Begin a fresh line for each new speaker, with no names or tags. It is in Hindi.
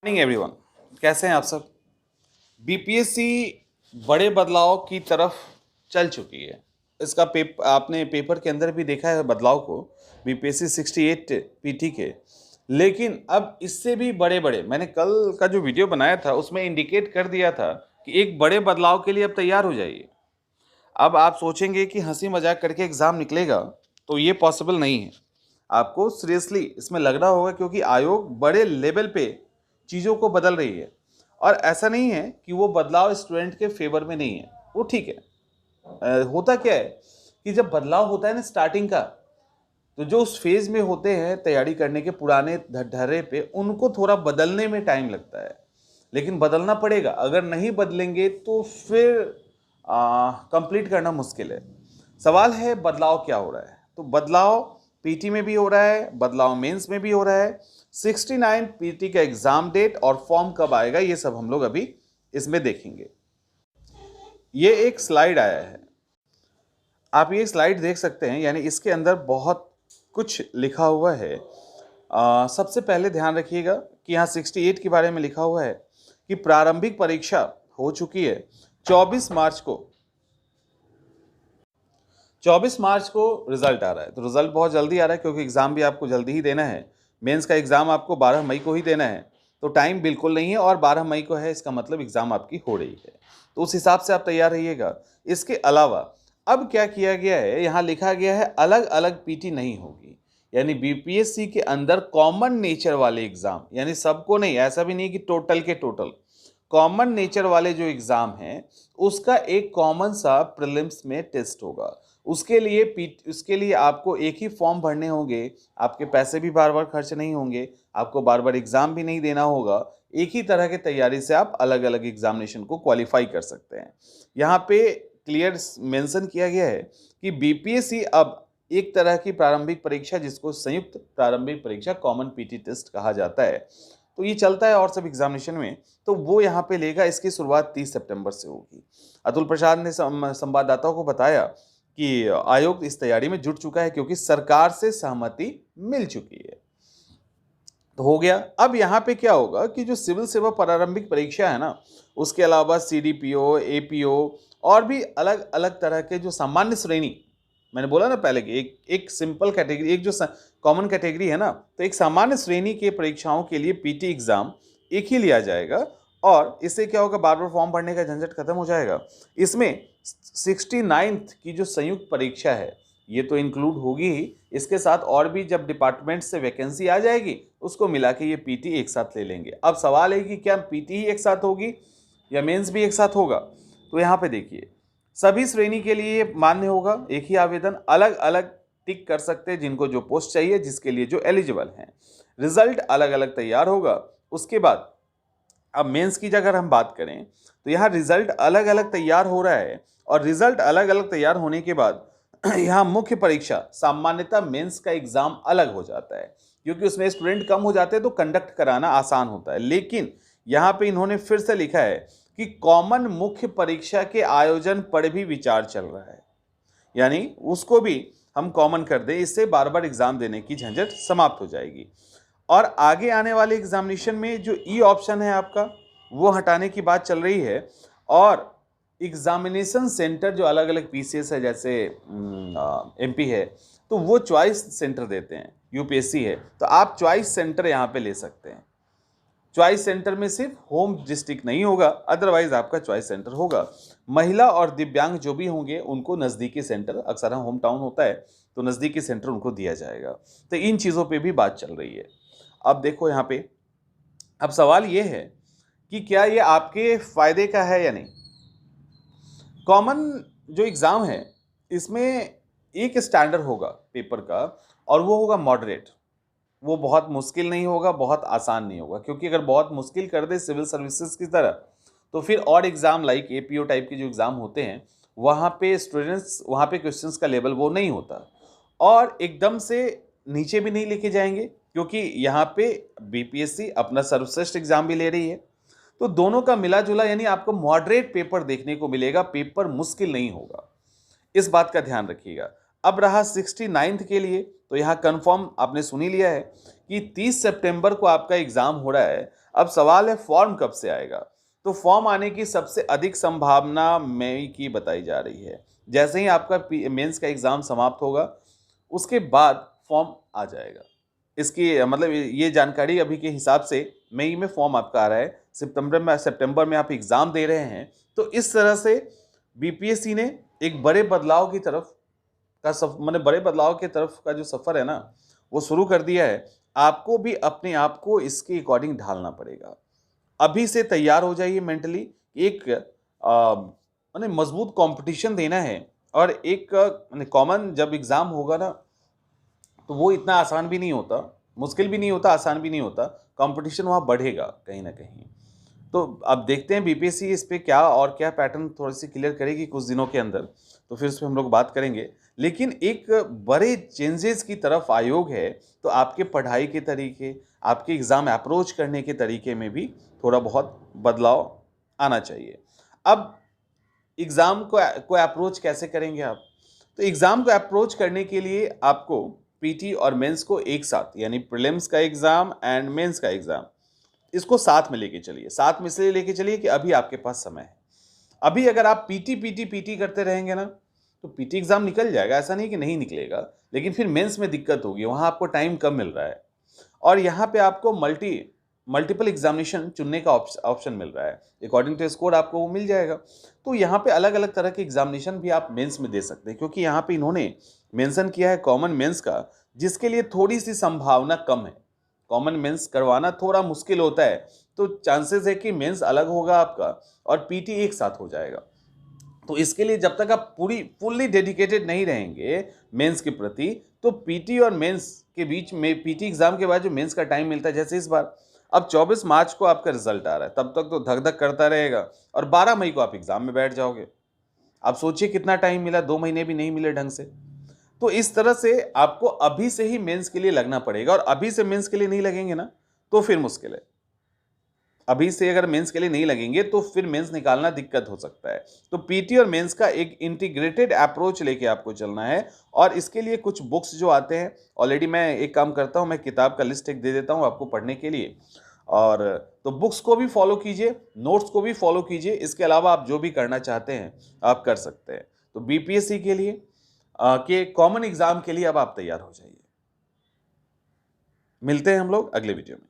मॉर्निंग एवरीवन, कैसे हैं आप सब। बीपीएससी बड़े बदलाव की तरफ चल चुकी है। इसका आपने पेपर के अंदर भी देखा है बदलाव को, बीपीएससी 68 पीटी के। लेकिन अब इससे भी बड़े बड़े, मैंने कल का जो वीडियो बनाया था उसमें इंडिकेट कर दिया था कि एक बड़े बदलाव के लिए अब तैयार हो जाइए। अब आप सोचेंगे कि हंसी मजाक करके एग्ज़ाम निकलेगा, तो ये पॉसिबल नहीं है। आपको सीरियसली इसमें लगना होगा, क्योंकि आयोग बड़े लेवल पे चीज़ों को बदल रही है। और ऐसा नहीं है कि वो बदलाव स्टूडेंट के फेवर में नहीं है, वो ठीक है। होता क्या है कि जब बदलाव होता है ना स्टार्टिंग का, तो जो उस फेज में होते हैं तैयारी करने के पुराने ढर्रे पे, उनको थोड़ा बदलने में टाइम लगता है। लेकिन बदलना पड़ेगा, अगर नहीं बदलेंगे तो फिर कंप्लीट करना मुश्किल है। सवाल है बदलाव क्या हो रहा है। तो बदलाव पीटी में भी हो रहा है, बदलाव मेंस में भी हो रहा है। 69 पीटी का एग्जाम डेट और फॉर्म कब आएगा, ये सब हम लोग अभी इसमें देखेंगे। ये एक स्लाइड आया है, आप ये स्लाइड देख सकते हैं, यानी इसके अंदर बहुत कुछ लिखा हुआ है। सबसे पहले ध्यान रखिएगा कि यहाँ 68 के बारे में लिखा हुआ है कि प्रारंभिक परीक्षा हो चुकी है 24 मार्च को। 24 मार्च को रिजल्ट आ रहा है, तो रिजल्ट बहुत जल्दी आ रहा है, क्योंकि एग्जाम भी आपको जल्दी ही देना है। मेंस का एग्जाम आपको 12 मई को ही देना है, तो टाइम बिल्कुल नहीं है। और 12 मई को है, इसका मतलब एग्जाम आपकी हो रही है, तो उस हिसाब से आप तैयार रहिएगा। इसके अलावा अब क्या किया गया है, यहाँ लिखा गया है अलग अलग पीटी नहीं होगी। यानी बीपीएससी के अंदर कॉमन नेचर वाले एग्जाम, यानी सबको नहीं, ऐसा भी नहीं कि टोटल के टोटल, कॉमन नेचर वाले जो एग्जाम हैं उसका एक कॉमन सा प्रीलिम्स में टेस्ट होगा। उसके लिए आपको एक ही फॉर्म भरने होंगे, आपके पैसे भी बार बार खर्च नहीं होंगे, आपको बार बार एग्जाम भी नहीं देना होगा। एक ही तरह की तैयारी से आप अलग अलग एग्जामिनेशन को क्वालिफाई कर सकते हैं। यहाँ पे क्लियर मेंशन किया गया है कि बीपीएससी अब एक तरह की प्रारंभिक परीक्षा, जिसको संयुक्त प्रारंभिक परीक्षा कॉमन पीटी टेस्ट कहा जाता है, तो ये चलता है और सब एग्जामिनेशन में, तो वो यहाँ पे लेगा। इसकी शुरुआत 30 सितंबर से होगी। अतुल प्रसाद ने संवाददाताओं को बताया कि आयोग इस तैयारी में जुट चुका है, क्योंकि सरकार से सहमति मिल चुकी है। तो हो गया। अब यहाँ पे क्या होगा कि जो सिविल सेवा प्रारंभिक परीक्षा है ना, उसके अलावा सीडीपीओ, एपीओ और भी अलग अलग तरह के जो सामान्य श्रेणी, मैंने बोला ना पहले कि एक सिंपल कैटेगरी, एक जो कॉमन कैटेगरी है ना, तो एक सामान्य श्रेणी के परीक्षाओं के लिए पीटी एग्जाम एक ही लिया जाएगा। और इससे क्या होगा, बार बार फॉर्म भरने का झंझट खत्म हो जाएगा। इसमें 69th की जो संयुक्त परीक्षा है ये तो इंक्लूड होगी ही, इसके साथ और भी जब डिपार्टमेंट से वैकेंसी आ जाएगी उसको मिला के ये पीटी एक साथ ले लेंगे। अब सवाल है कि क्या पीटी ही एक साथ होगी या मेंस भी एक साथ होगा। तो यहाँ पे देखिए, सभी श्रेणी के लिए मान्य होगा एक ही आवेदन, अलग अलग टिक कर सकते हैं जिनको जो पोस्ट चाहिए, जिसके लिए जो एलिजिबल हैं। रिजल्ट अलग अलग तैयार होगा। उसके बाद अब मेंस की अगर हम बात करें, तो यहाँ रिजल्ट अलग अलग तैयार हो रहा है, और रिजल्ट अलग अलग तैयार होने के बाद यहाँ मुख्य परीक्षा सामान्यतः मेंस का एग्जाम अलग हो जाता है, क्योंकि उसमें स्टूडेंट कम हो जाते हैं तो कंडक्ट कराना आसान होता है। लेकिन यहाँ पे इन्होंने फिर से लिखा है कि कॉमन मुख्य परीक्षा के आयोजन पर भी विचार चल रहा है, यानी उसको भी हम कॉमन कर दें, इससे बार बार एग्जाम देने की झंझट समाप्त हो जाएगी। और आगे आने वाले एग्जामिनेशन में जो ई ऑप्शन है आपका, वो हटाने की बात चल रही है। और एग्जामिनेशन सेंटर जो अलग अलग पीसीएस है, जैसे एमपी है, तो वो चॉइस सेंटर देते हैं। यूपीएससी है तो आप चॉइस सेंटर यहाँ पे ले सकते हैं। चॉइस सेंटर में सिर्फ होम डिस्ट्रिक्ट नहीं होगा, अदरवाइज आपका चॉइस सेंटर होगा। महिला और दिव्यांग जो भी होंगे उनको नज़दीकी सेंटर, अक्सर होम टाउन होता है तो नज़दीकी सेंटर उनको दिया जाएगा। तो इन चीज़ों पे भी बात चल रही है। अब देखो यहाँ पे, अब सवाल ये है कि क्या ये आपके फायदे का है या नहीं। कॉमन जो एग्ज़ाम है इसमें एक स्टैंडर्ड होगा पेपर का, और वो होगा मॉडरेट। वो बहुत मुश्किल नहीं होगा, बहुत आसान नहीं होगा, क्योंकि अगर बहुत मुश्किल कर दे सिविल सर्विसेज की तरह, तो फिर और एग्ज़ाम लाइक एपीओ टाइप के जो एग्ज़ाम होते हैं, वहाँ पे स्टूडेंट्स, वहाँ पे क्वेश्चंस का लेवल वो नहीं होता, और एकदम से नीचे भी नहीं लेके जाएंगे, क्योंकि यहाँ पे बीपीएससी अपना सर्वश्रेष्ठ एग्जाम भी ले रही है। तो दोनों का मिला जुला, यानी आपको मॉडरेट पेपर देखने को मिलेगा, पेपर मुश्किल नहीं होगा, इस बात का ध्यान रखिएगा। अब रहा 69th के लिए, तो यहाँ कंफर्म आपने सुन ही लिया है कि 30 सितंबर को आपका एग्जाम हो रहा है। अब सवाल है फॉर्म कब से आएगा। तो फॉर्म आने की सबसे अधिक संभावना मई की बताई जा रही है। जैसे ही आपका मेंस का एग्जाम समाप्त होगा उसके बाद फॉर्म आ जाएगा। इसकी मतलब ये जानकारी अभी के हिसाब से मई में फॉर्म आपका आ रहा है, सितंबर में आप एग्जाम दे रहे हैं। तो इस तरह से बीपीएससी ने एक बड़े बदलाव की तरफ मतलब बड़े बदलाव की तरफ का जो सफर है ना वो शुरू कर दिया है। आपको भी अपने आप को इसके अकॉर्डिंग ढालना पड़ेगा। अभी से तैयार हो जाइए मेंटली। एक माने मजबूत कंपटीशन देना है और एक कॉमन जब एग्जाम होगा ना तो वो इतना आसान भी नहीं होता, मुश्किल भी नहीं होता, आसान भी नहीं होता। कंपटीशन वहाँ बढ़ेगा कहीं ना कहीं। तो अब देखते हैं बीपीएससी इस पे क्या और क्या पैटर्न थोड़ी सी क्लियर करेगी कुछ दिनों के अंदर, तो फिर उस पर हम लोग बात करेंगे। लेकिन एक बड़े चेंजेस की तरफ आयोग है, तो आपके पढ़ाई के तरीके, आपके एग्ज़ाम अप्रोच करने के तरीके में भी थोड़ा बहुत बदलाव आना चाहिए। अब एग्ज़ाम को अप्रोच कैसे करेंगे आप? तो एग्ज़ाम को अप्रोच करने के लिए आपको पीटी और मेंस को एक साथ, यानी प्रीलिम्स का एग्ज़ाम एंड मेंस का एग्ज़ाम, इसको साथ में लेके चलिए। साथ में इसलिए लेके चलिए कि अभी आपके पास समय है। अभी अगर आप पीटी पीटी पीटी करते रहेंगे ना तो पीटी एग्ज़ाम निकल जाएगा, ऐसा नहीं कि नहीं निकलेगा, लेकिन फिर मेंस में दिक्कत होगी, वहाँ आपको टाइम कम मिल रहा है। और यहाँ पे आपको मल्टीपल एग्जामिनेशन चुनने का ऑप्शन मिल रहा है, अकॉर्डिंग टू स्कोर आपको वो मिल जाएगा। तो यहाँ पे अलग अलग तरह के एग्जामिनेशन भी आप मेंस में दे सकते हैं, क्योंकि यहाँ पे इन्होंने मेंशन किया है कॉमन मेंस का, जिसके लिए थोड़ी सी संभावना कम है। कॉमन मेंस करवाना थोड़ा मुश्किल होता है, तो चांसेस है कि मेंस अलग होगा आपका और पीटी एक साथ हो जाएगा। तो इसके लिए जब तक आप फुल्ली डेडिकेटेड नहीं रहेंगे मेंस के प्रति, तो पीटी और मेंस के बीच में, पीटी एग्जाम के बाद जो मेंस का टाइम मिलता है, जैसे इस बार अब 24 मार्च को आपका रिजल्ट आ रहा है, तब तक तो धक धक करता रहेगा और 12 मई को आप एग्जाम में बैठ जाओगे। आप सोचिए कितना टाइम मिला, 2 महीने भी नहीं मिले ढंग से। तो इस तरह से आपको अभी से ही मेंस के लिए लगना पड़ेगा, और अभी से मेंस के लिए नहीं लगेंगे ना तो फिर मुश्किल है। अभी से अगर मेंस के लिए नहीं लगेंगे तो फिर मेंस निकालना दिक्कत हो सकता है। तो पीटी और मेंस का एक इंटीग्रेटेड अप्रोच लेके आपको चलना है, और इसके लिए कुछ बुक्स जो आते हैं, ऑलरेडी मैं एक काम करता हूं, मैं किताब का लिस्ट एक दे देता हूं आपको पढ़ने के लिए, और तो बुक्स को भी फॉलो कीजिए, नोट्स को भी फॉलो कीजिए। इसके अलावा आप जो भी करना चाहते हैं आप कर सकते हैं। तो बीपीएससी के लिए के कॉमन एग्जाम के लिए अब आप तैयार हो जाइए। मिलते हैं हम लोग अगले वीडियो में।